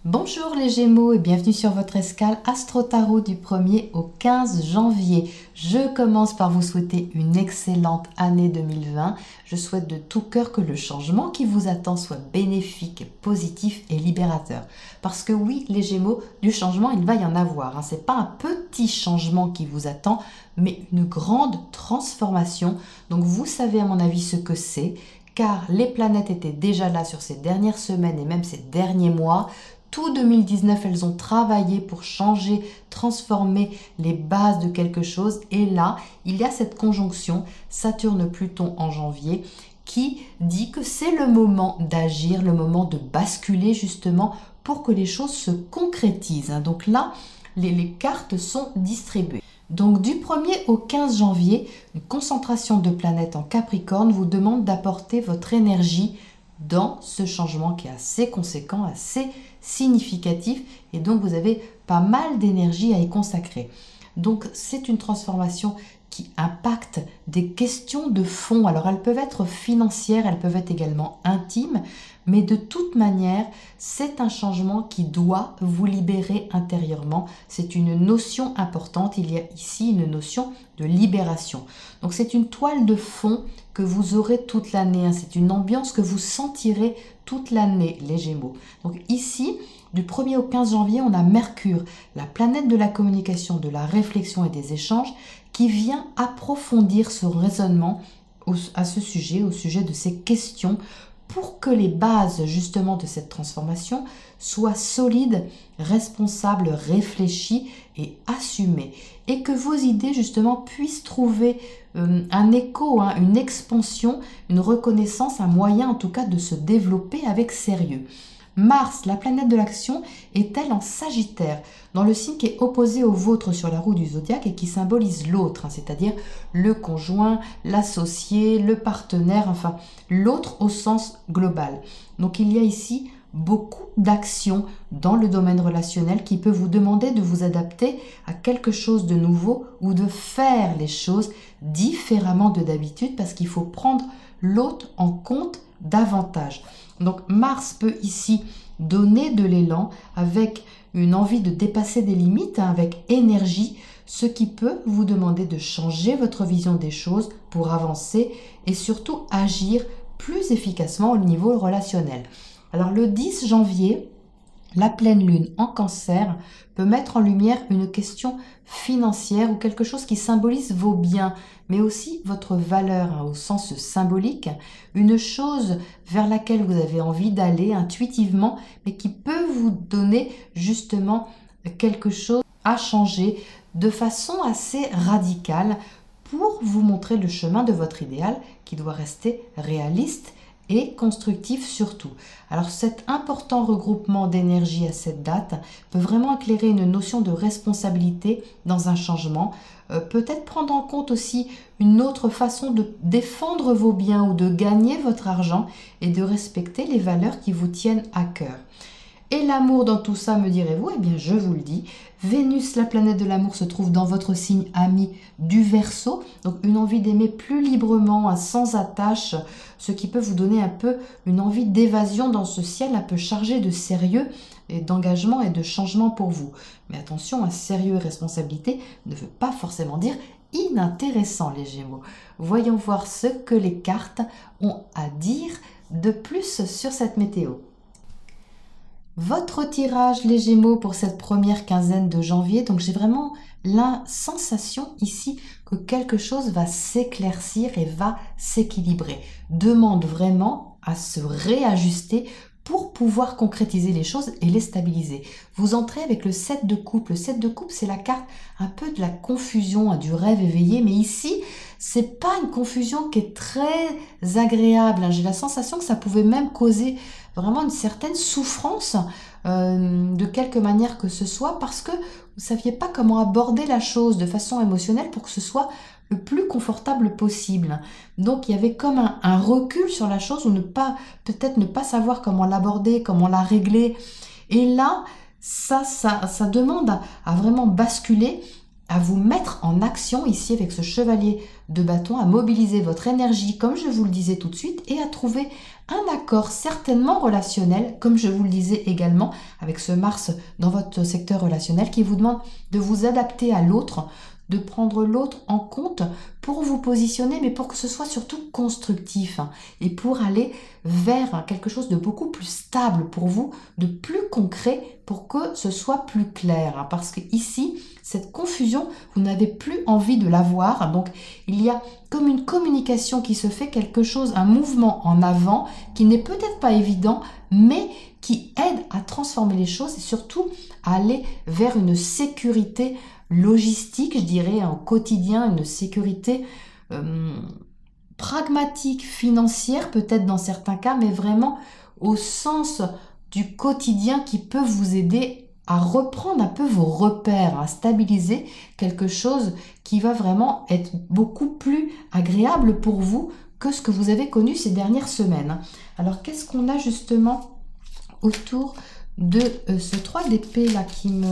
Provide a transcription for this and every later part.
Bonjour les Gémeaux et bienvenue sur votre escale Astro Tarot du 1er au 15 janvier. Je commence par vous souhaiter une excellente année 2020. Je souhaite de tout cœur que le changement qui vous attend soit bénéfique, positif et libérateur. Parce que oui, les Gémeaux, du changement, il va y en avoir. Ce n'est pas un petit changement qui vous attend, mais une grande transformation. Donc vous savez à mon avis ce que c'est, car les planètes étaient déjà là sur ces dernières semaines et même ces derniers mois. Tout 2019, elles ont travaillé pour changer, transformer les bases de quelque chose. Et là, il y a cette conjonction Saturne-Pluton en janvier qui dit que c'est le moment d'agir, le moment de basculer justement pour que les choses se concrétisent. Donc là, les cartes sont distribuées. Donc du 1er au 15 janvier, une concentration de planètes en Capricorne vous demande d'apporter votre énergie dans ce changement qui est assez conséquent, assez significatif, et donc vous avez pas mal d'énergie à y consacrer. Donc c'est une transformation qui impacte des questions de fond. Alors elles peuvent être financières, elles peuvent être également intimes, mais de toute manière, c'est un changement qui doit vous libérer intérieurement. C'est une notion importante. Il y a ici une notion de libération. Donc c'est une toile de fond que vous aurez toute l'année. C'est une ambiance que vous sentirez toute l'année, les Gémeaux. Donc ici, du 1er au 15 janvier, on a Mercure, la planète de la communication, de la réflexion et des échanges, qui vient approfondir son raisonnement à ce sujet, au sujet de ces questions, pour que les bases justement de cette transformation soient solides, responsables, réfléchies et assumées. Et que vos idées justement puissent trouver un écho, une expansion, une reconnaissance, un moyen en tout cas de se développer avec sérieux. Mars, la planète de l'action, est-elle en Sagittaire, dans le signe qui est opposé au vôtre sur la roue du zodiaque et qui symbolise l'autre, c'est-à-dire le conjoint, l'associé, le partenaire, enfin l'autre au sens global. Donc il y a ici beaucoup d'actions dans le domaine relationnel qui peut vous demander de vous adapter à quelque chose de nouveau ou de faire les choses différemment de d'habitude parce qu'il faut prendre l'autre en compte davantage. Donc Mars peut ici donner de l'élan avec une envie de dépasser des limites, avec énergie, ce qui peut vous demander de changer votre vision des choses pour avancer et surtout agir plus efficacement au niveau relationnel. Alors le 10 janvier, la pleine lune en Cancer peut mettre en lumière une question financière ou quelque chose qui symbolise vos biens, mais aussi votre valeur au sens symbolique, une chose vers laquelle vous avez envie d'aller intuitivement, mais qui peut vous donner justement quelque chose à changer de façon assez radicale pour vous montrer le chemin de votre idéal qui doit rester réaliste et constructif surtout. Alors cet important regroupement d'énergie à cette date peut vraiment éclairer une notion de responsabilité dans un changement, peut-être prendre en compte aussi une autre façon de défendre vos biens ou de gagner votre argent et de respecter les valeurs qui vous tiennent à cœur. Et l'amour dans tout ça, me direz-vous? Eh bien, je vous le dis. Vénus, la planète de l'amour, se trouve dans votre signe ami du Verseau. Donc, une envie d'aimer plus librement, sans attache, ce qui peut vous donner un peu une envie d'évasion dans ce ciel un peu chargé de sérieux et d'engagement et de changement pour vous. Mais attention, un sérieux et responsabilité ne veut pas forcément dire inintéressant, les Gémeaux. Voyons voir ce que les cartes ont à dire de plus sur cette météo. Votre tirage, les Gémeaux, pour cette première quinzaine de janvier. Donc j'ai vraiment la sensation ici que quelque chose va s'éclaircir et va s'équilibrer. Demande vraiment à se réajuster pour pouvoir concrétiser les choses et les stabiliser. Vous entrez avec le 7 de coupe. Le 7 de coupe, c'est la carte un peu de la confusion, du rêve éveillé. Mais ici, c'est pas une confusion qui est très agréable. J'ai la sensation que ça pouvait même causer vraiment une certaine souffrance de quelque manière que ce soit parce que vous ne saviez pas comment aborder la chose de façon émotionnelle pour que ce soit le plus confortable possible. Donc il y avait comme un recul sur la chose ou peut-être ne pas savoir comment l'aborder, comment la régler. Et là, ça demande à vraiment basculer à vous mettre en action ici avec ce chevalier de bâton, à mobiliser votre énergie, comme je vous le disais tout de suite, et à trouver un accord certainement relationnel, comme je vous le disais également, avec ce Mars dans votre secteur relationnel qui vous demande de vous adapter à l'autre, de prendre l'autre en compte pour vous positionner, mais pour que ce soit surtout constructif et pour aller vers quelque chose de beaucoup plus stable pour vous, de plus concret pour que ce soit plus clair. Parce que ici, cette confusion, vous n'avez plus envie de l'avoir. Donc, il y a comme une communication qui se fait, quelque chose, un mouvement en avant qui n'est peut-être pas évident, mais qui aide à transformer les choses et surtout à aller vers une sécurité logistique, je dirais, en quotidien, une sécurité pragmatique, financière, peut-être dans certains cas, mais vraiment au sens du quotidien qui peut vous aider à reprendre un peu vos repères, à stabiliser quelque chose qui va vraiment être beaucoup plus agréable pour vous que ce que vous avez connu ces dernières semaines. Alors, qu'est-ce qu'on a justement autour de ce 3 d'épée là qui me...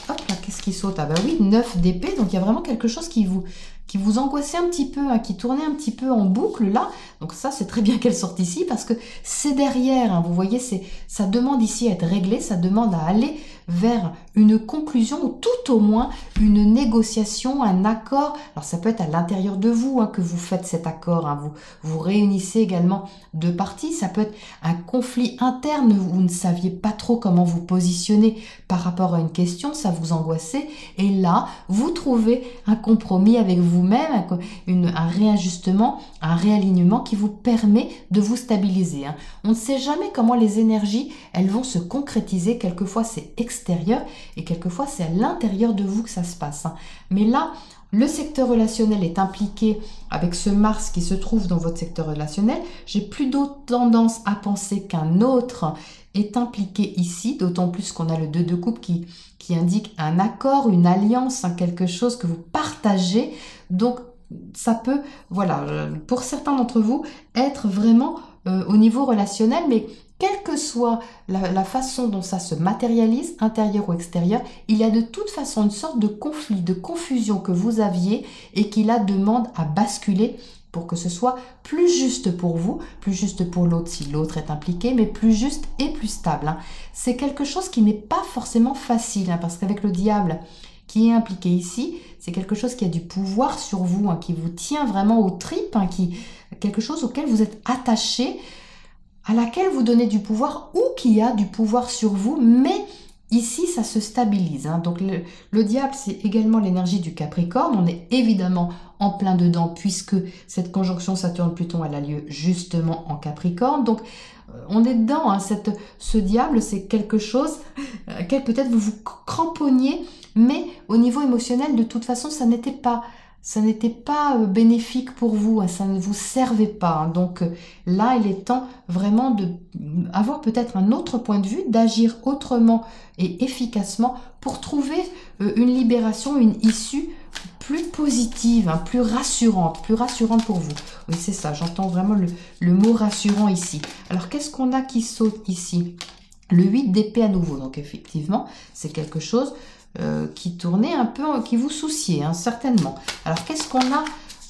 Hop là, qu'est-ce qui saute? Ah bah oui, 9 d'épée, donc il y a vraiment quelque chose qui vous angoissait un petit peu, qui tournait un petit peu en boucle là. Donc ça, c'est très bien qu'elle sorte ici parce que c'est derrière, vous voyez, ça demande ici à être réglé, ça demande à aller vers une conclusion ou tout au moins une négociation, un accord. Alors ça peut être à l'intérieur de vous que vous faites cet accord, vous réunissez également deux parties, ça peut être un conflit interne où vous ne saviez pas trop comment vous positionner par rapport à une question, ça vous angoissait et là vous trouvez un compromis avec vous-même, un réajustement, un réalignement qui vous permet de vous stabiliser. On ne sait jamais comment les énergies elles vont se concrétiser, quelquefois c'est extérieur et quelquefois c'est à l'intérieur de vous que ça se passe. Mais là, le secteur relationnel est impliqué avec ce Mars qui se trouve dans votre secteur relationnel. J'ai plutôt tendance à penser qu'un autre est impliqué ici, d'autant plus qu'on a le 2 de coupe qui indique un accord, une alliance, quelque chose que vous partagez. Donc, ça peut, voilà, pour certains d'entre vous, être vraiment au niveau relationnel, mais quelle que soit la façon dont ça se matérialise, intérieur ou extérieur, il y a de toute façon une sorte de conflit, de confusion que vous aviez et qui là demande à basculer pour que ce soit plus juste pour vous, plus juste pour l'autre si l'autre est impliqué, mais plus juste et plus stable. C'est quelque chose qui n'est pas forcément facile, parce qu'avec le diable qui est impliqué ici, c'est quelque chose qui a du pouvoir sur vous, qui vous tient vraiment aux tripes, quelque chose auquel vous êtes attaché, à laquelle vous donnez du pouvoir ou qui a du pouvoir sur vous, mais ici ça se stabilise. Donc le diable, c'est également l'énergie du Capricorne. On est évidemment en plein dedans puisque cette conjonction Saturne-Pluton elle a lieu justement en Capricorne. Donc on est dedans. Ce diable, c'est quelque chose auquel peut-être vous vous cramponniez, mais au niveau émotionnel, de toute façon, ça n'était pas bénéfique pour vous, ça ne vous servait pas. Donc là, il est temps vraiment d'avoir peut-être un autre point de vue, d'agir autrement et efficacement pour trouver une libération, une issue plus positive, plus rassurante pour vous. Oui, c'est ça, j'entends vraiment le mot rassurant ici. Alors, qu'est-ce qu'on a qui saute ici? Le 8 d'épée à nouveau, donc effectivement, c'est quelque chose qui tournait un peu, qui vous souciait, certainement. Alors, qu'est-ce qu'on a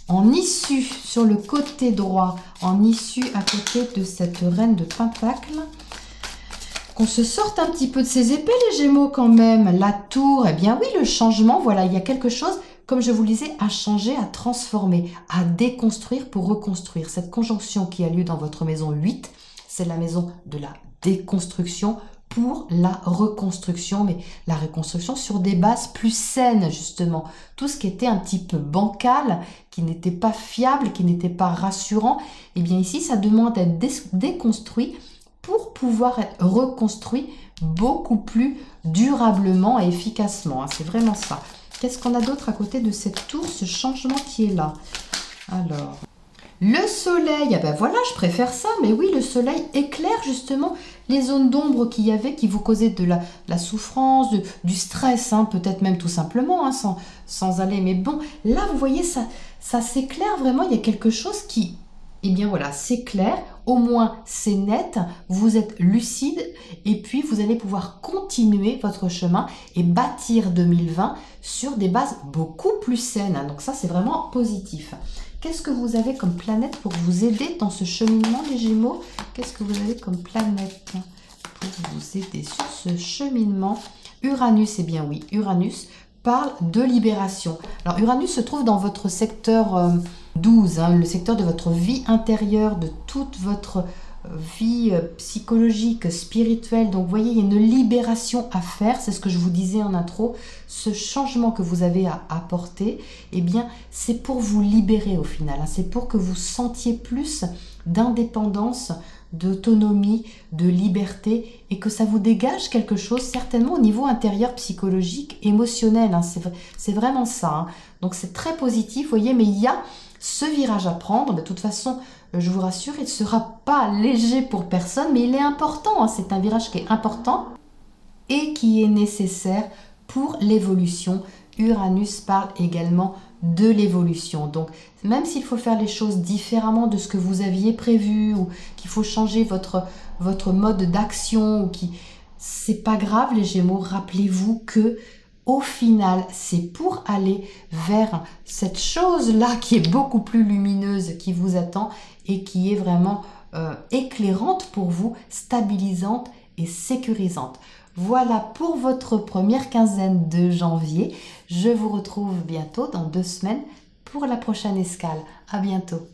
en issue sur le côté droit, en issue à côté de cette reine de Pentacle? Qu'on se sorte un petit peu de ces épées, les Gémeaux, quand même. La tour, eh bien oui, le changement, voilà, il y a quelque chose, comme je vous le disais, à changer, à transformer, à déconstruire pour reconstruire. Cette conjonction qui a lieu dans votre maison 8, c'est la maison de la déconstruction pour la reconstruction, mais la reconstruction sur des bases plus saines, justement. Tout ce qui était un petit peu bancal, qui n'était pas fiable, qui n'était pas rassurant, eh bien ici, ça demande d'être déconstruit pour pouvoir être reconstruit beaucoup plus durablement et efficacement. C'est vraiment ça. Qu'est-ce qu'on a d'autre à côté de cette tour, ce changement qui est là? Alors... le soleil, ben voilà, je préfère ça, mais oui, le soleil éclaire justement les zones d'ombre qu'il y avait, qui vous causaient de la souffrance, du stress, peut-être même tout simplement, sans aller. Mais bon, là, vous voyez, ça s'éclaire vraiment, il y a quelque chose qui, eh bien voilà, s'éclaire au moins c'est net, vous êtes lucide et puis vous allez pouvoir continuer votre chemin et bâtir 2020 sur des bases beaucoup plus saines. Donc ça, c'est vraiment positif. Qu'est-ce que vous avez comme planète pour vous aider dans ce cheminement, les Gémeaux? Qu'est-ce que vous avez comme planète pour vous aider sur ce cheminement? Uranus, eh bien oui, Uranus parle de libération. Alors Uranus se trouve dans votre secteur 12, le secteur de votre vie intérieure, de toute votre vie psychologique, spirituelle. Donc vous voyez, il y a une libération à faire, c'est ce que je vous disais en intro. Ce changement que vous avez à apporter, eh bien c'est pour vous libérer au final, c'est pour que vous sentiez plus d'indépendance, d'autonomie, de liberté et que ça vous dégage quelque chose certainement au niveau intérieur, psychologique, émotionnel. C'est vraiment ça. Donc c'est très positif, vous voyez, mais il y a ce virage à prendre. De toute façon, je vous rassure, il ne sera pas léger pour personne, mais il est important. C'est un virage qui est important et qui est nécessaire pour l'évolution. Uranus parle également de l'évolution. Donc, même s'il faut faire les choses différemment de ce que vous aviez prévu ou qu'il faut changer votre mode d'action, ou c'est pas grave les Gémeaux, rappelez-vous que au final, c'est pour aller vers cette chose-là qui est beaucoup plus lumineuse, qui vous attend et qui est vraiment éclairante pour vous, stabilisante et sécurisante. Voilà pour votre première quinzaine de janvier. Je vous retrouve bientôt dans 2 semaines pour la prochaine escale. À bientôt.